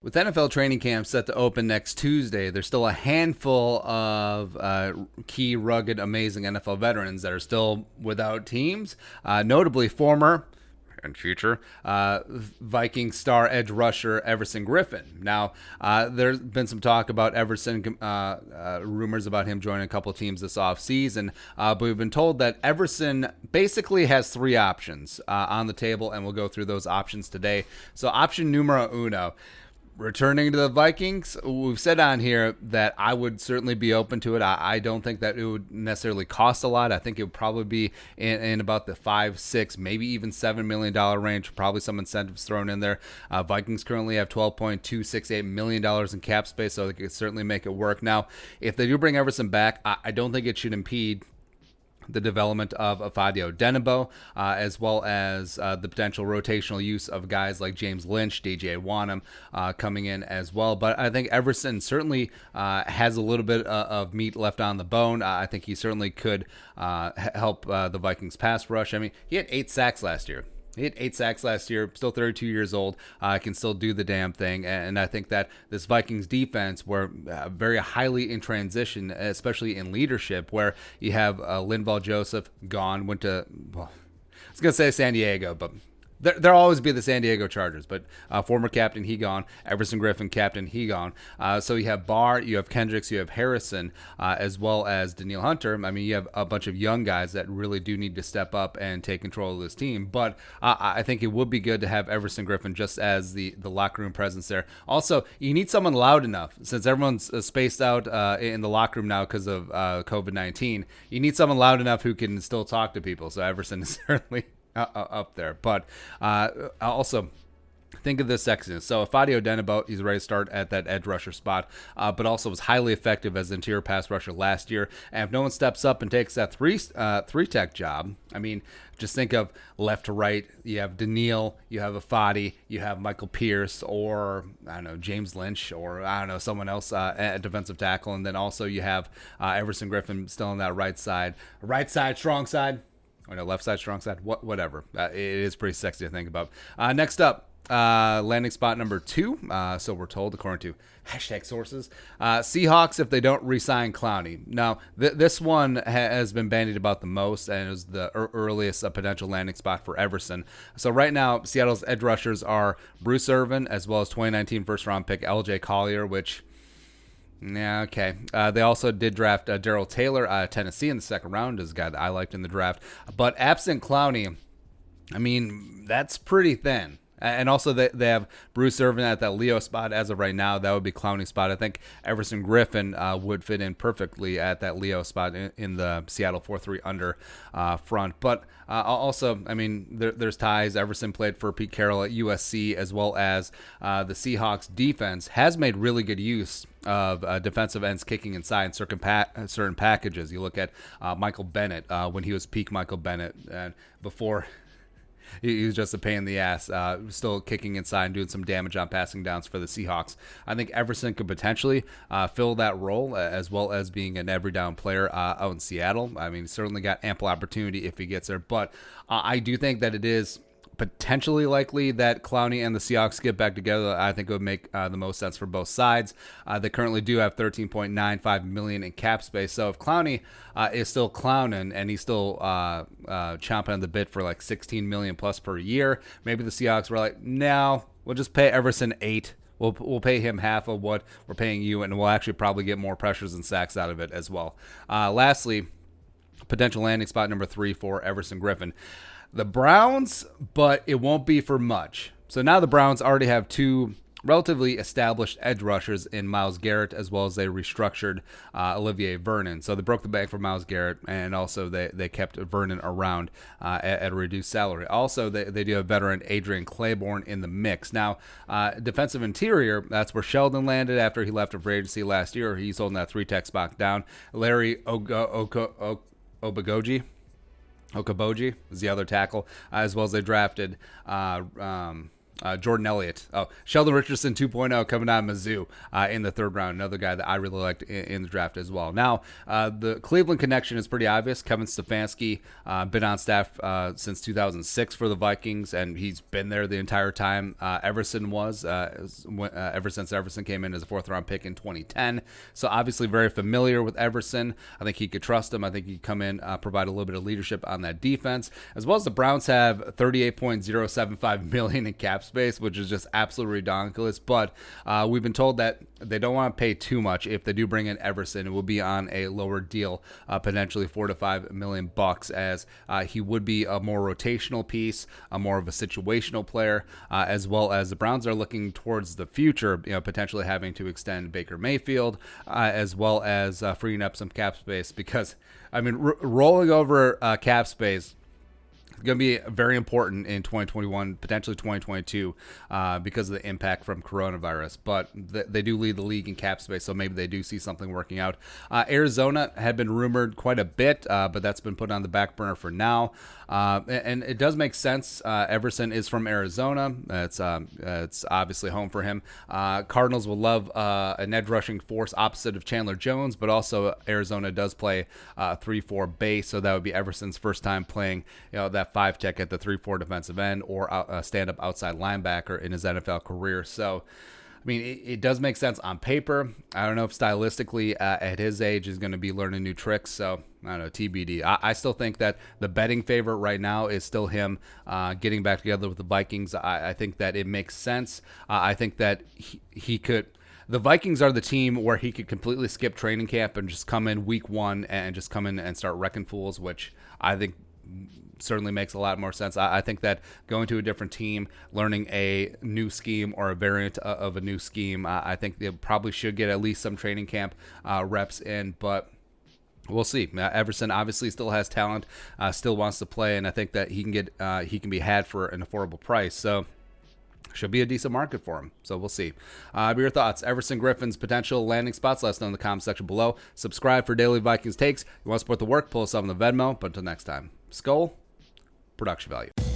With NFL training camp set to open next Tuesday, there's still a handful of key, rugged, amazing NFL veterans that are still without teams, notably former and future Viking star edge rusher Everson Griffen. Now, there's been some talk about Everson, rumors about him joining a couple of teams this offseason, but we've been told that Everson basically has three options on the table, and we'll go through those options today. So option numero uno, returning to the Vikings. We've said on here that I would certainly be open to it. I don't think that it would necessarily cost a lot. I think it would probably be in about the $5, $6, maybe even $7 million range. Probably some incentives thrown in there. Vikings currently have $12.268 million in cap space, so they could certainly make it work. Now, if they do bring Everson back, I don't think it should impede the development of Afadio Denebo, as well as the potential rotational use of guys like James Lynch, DJ Wanham coming in as well. But I think Everson certainly has a little bit of meat left on the bone. I think he certainly could help the Vikings pass rush. I mean, he had 8 sacks last year. He had 8 sacks last year, still 32 years old, can still do the damn thing. And I think that this Vikings defense were very highly in transition, especially in leadership, where you have Linval Joseph gone, went to, well, I was going to say San Diego, but there'll always be the San Diego Chargers, but former captain, he gone. Everson Griffen, captain, he gone. So you have Barr, you have Kendricks, you have Harrison, as well as Danielle Hunter. I mean, you have a bunch of young guys that really do need to step up and take control of this team. But I think it would be good to have Everson Griffen just as the locker room presence there. Also, you need someone loud enough, since everyone's spaced out in the locker room now because of COVID-19. You need someone loud enough who can still talk to people. So Everson is certainly up there. But also think of this sexiness. So Afadio Denebo, he's ready to start at that edge rusher spot, but also was highly effective as interior pass rusher last year. And if no one steps up and takes that three tech job, I mean, just think of left to right. You have Daniil, you have Afadi, you have Michael Pierce, or I don't know, James Lynch, or I don't know, someone else at defensive tackle. And then also you have Everson Griffen still on that right side, strong side. Or no, left side, strong side, whatever. It is pretty sexy to think about. Next up, landing spot number 2. So we're told, according to hashtag sources, Seahawks if they don't re-sign Clowney. Now, this one has been bandied about the most, and it was the earliest potential landing spot for Everson. So right now, Seattle's edge rushers are Bruce Irvin, as well as 2019 first-round pick LJ Collier, which... yeah, okay. They also did draft Darrell Taylor out of Tennessee in the second round, as a guy that I liked in the draft. But absent Clowney, I mean, that's pretty thin. And also they have Bruce Irvin at that Leo spot as of right now. That would be Clowney spot. I think Everson Griffen would fit in perfectly at that Leo spot in the Seattle 4-3 under front. But also, I mean, there's ties. Everson played for Pete Carroll at USC, as well as the Seahawks defense has made really good use of defensive ends kicking inside in certain packages. You look at Michael Bennett when he was peak Michael Bennett, and before he was just a pain in the ass, still kicking inside and doing some damage on passing downs for the Seahawks. I think Everson could potentially fill that role, as well as being an every down player out in Seattle. I mean, he's certainly got ample opportunity if he gets there, but I do think that it is potentially likely that Clowney and the Seahawks get back together. I think it would make the most sense for both sides. They currently do have $13.95 million in cap space. So if Clowney is still clowning and he's still chomping on the bit for like $16 million plus per year, maybe the Seahawks were like, no, we'll just pay Everson $8. We'll pay him half of what we're paying you, and we'll actually probably get more pressures and sacks out of it as well. Lastly, potential landing spot number 3 for Everson Griffen. The Browns, but it won't be for much. So now the Browns already have 2 relatively established edge rushers in Myles Garrett, as well as they restructured Olivier Vernon. So they broke the bank for Myles Garrett, and also they kept Vernon around at a reduced salary. Also, they do have veteran Adrian Claiborne in the mix. Now, defensive interior, that's where Sheldon landed after he left for agency last year. He's holding that 3-tech spot down. Larry Okaboji is the other tackle, as well as they drafted Jordan Elliott. Oh, Sheldon Richardson 2.0 coming out of Mizzou in the third round. Another guy that I really liked in the draft as well. Now, the Cleveland connection is pretty obvious. Kevin Stefanski, been on staff since 2006 for the Vikings, and he's been there the entire time. Everson was, ever since Everson came in as a fourth-round pick in 2010. So obviously very familiar with Everson. I think he could trust him. I think he could come in, provide a little bit of leadership on that defense. As well as the Browns have $38.075 million in cap space, which is just absolutely ridiculous. But we've been told that they don't want to pay too much. If they do bring in Everson, it will be on a lower deal, potentially $4 to $5 million, as he would be a more rotational piece, more of a situational player, as well as the Browns are looking towards the future, potentially having to extend Baker Mayfield, as well as freeing up some cap space, because rolling over cap space going to be very important in 2021, potentially 2022, because of the impact from coronavirus. But they do lead the league in cap space, so maybe they do see something working out. Arizona had been rumored quite a bit, but that's been put on the back burner for now. And it does make sense. Everson is from Arizona. It's obviously home for him. Cardinals will love an edge rushing force opposite of Chandler Jones, but also Arizona does play 3-4 base, so that would be Everson's first time playing that 5-tech at the 3-4 defensive end or a stand-up outside linebacker in his NFL career. So, it does make sense on paper. I don't know if stylistically at his age is going to be learning new tricks. So, I don't know, TBD. I still think that the betting favorite right now is still him getting back together with the Vikings. I think that it makes sense. I think that he could... The Vikings are the team where he could completely skip training camp and just come in week one and just come in and start wrecking fools, which I think certainly makes a lot more sense. I think that going to a different team, learning a new scheme or a variant of a new scheme, I think they probably should get at least some training camp reps in, but we'll see. Everson obviously still has talent, still wants to play, and I think that he can be had for an affordable price. So should be a decent market for him. So we'll see. Your thoughts. Everson Griffen's potential landing spots. Let us know in the comment section below. Subscribe for daily Vikings takes. You want to support the work, pull us up on the Venmo. But until next time, Skull, production value.